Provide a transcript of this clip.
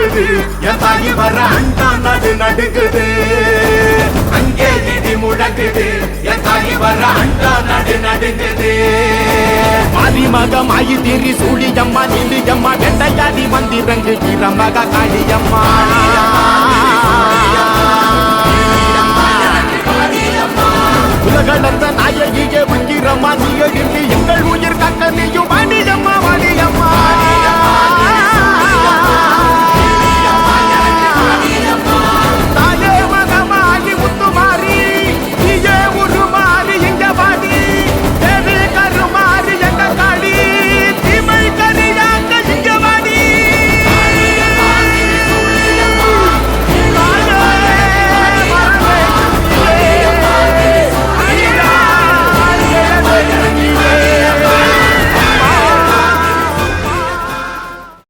முழங்குது என் தாயி வர அண்டா நடு நடுங்குது அங்கே இடி முழங்குது என் தாயி வர அண்டா நடு நடுங்குது மாரிமக மாயி தீரி சூழியம்மா நீலியம்மா வெண்டையாடி வந்திரங்கு வீரமக காளியம்மா உலகளந்த நாயகியே உயிரம்மா நீ எழுப்பி எங்கள் உயிர் கக்க நீயும் வாணியம்மா வாணி